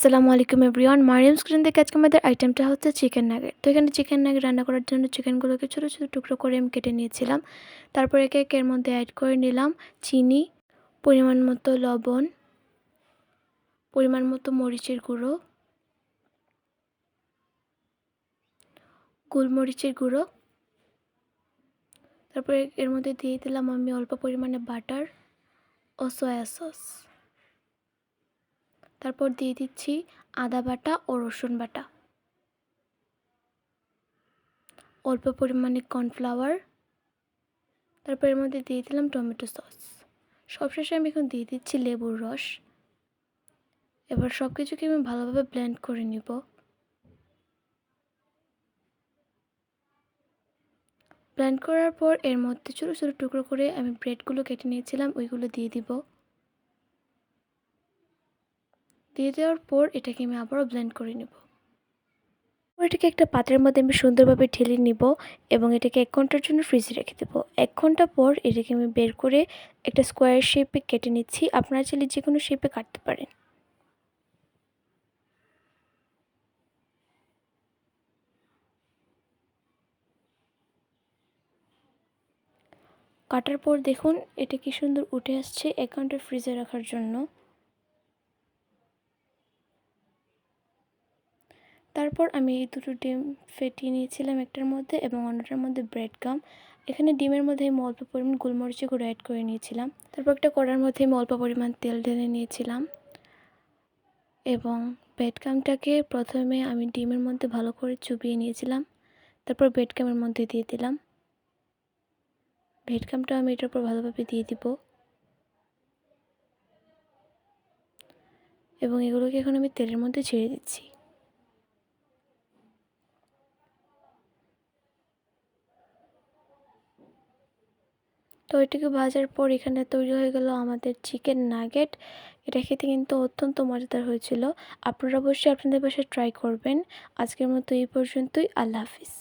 আসসালামু আলাইকুম everyone. Mariam screen থেকে আজকে আমাদের আইটেমটা হচ্ছে চিকেন নাগেট। তো এখানে চিকেন নাগেট রান্না করার জন্য চিকেনগুলোকে ছোটো ছোটো টুকরো করে আমি কেটে নিয়েছিলাম। তারপর একে একে এর মধ্যে অ্যাড করে নিলাম চিনি, পরিমাণ মতো লবণ, পরিমাণ মতো মরিচের গুঁড়ো, গোলমরিচের গুঁড়ো। তারপর এর মধ্যে দিয়ে দিলাম আমি অল্প পরিমাণে বাটার ও সয়া সস। তারপর দিয়ে দিচ্ছি আদা বাটা ও রসুন বাটা, অল্প পরিমাণে কর্নফ্লাওয়ার। তারপর এর মধ্যে দিয়ে দিলাম টমেটো সস। সবশেষে আমি এখন দিয়ে দিচ্ছি লেবুর রস। এবার সব কিছুকে আমি ভালোভাবে ব্লেন্ড করে নিব। ব্লেন্ড করার পর এর মধ্যে ছোটো ছোটো টুকরো করে আমি ব্রেডগুলো কেটে নিয়েছিলাম ওইগুলো দিয়ে দিব। দিয়ে দেওয়ার পর এটাকে আমি আবারও ব্লেন্ড করে নেব। এটাকে একটা পাত্রের মধ্যে আমি সুন্দরভাবে ঢেলে নিব এবং এটাকে 1 ঘন্টার জন্য ফ্রিজে রেখে দেবো। 1 ঘন্টা পর এটাকে আমি বের করে একটা স্কোয়ার শেপে কেটে নিচ্ছি। আপনারা চাইলে যে কোনো শেপে কাটতে পারেন। কাটার পর দেখুন এটা কি সুন্দর উঠে আসছে 1 ঘন্টা ফ্রিজে রাখার জন্য। তারপর আমি এই দুটো ডিম ফেটিয়ে নিয়েছিলাম একটার মধ্যে এবং অন্যটার মধ্যে ব্রেড গাম। এখানে ডিমের মধ্যে আমি অল্প পরিমাণ গোলমরিচের গুঁড়ো অ্যাড করে নিয়েছিলাম। তারপর একটা কড়ার মধ্যে আমি অল্প পরিমাণ তেল ঢেলে নিয়েছিলাম এবং ব্রেড গামটাকে প্রথমে আমি ডিমের মধ্যে ভালো করে চুবিয়ে নিয়েছিলাম। তারপর ব্রেড গামের মধ্যে দিয়ে দিলাম। ব্রেড গামটা আমি এটার উপর ভালোভাবে দিয়ে দিব এবং এগুলোকে এখন আমি তেলের মধ্যে ছেড়ে দিচ্ছি। তো এটাকে ভাজার পর এখানে তৈরি হয়ে গেল আমাদের চিকেন নাগেট। এটা খেতে কিন্তু অত্যন্ত মজাদার হয়েছিল। আপনারা অবশ্যই আপনাদের বাসায় ট্রাই করবেন। আজকের মতো এই পর্যন্তই। আল্লাহ হাফিজ।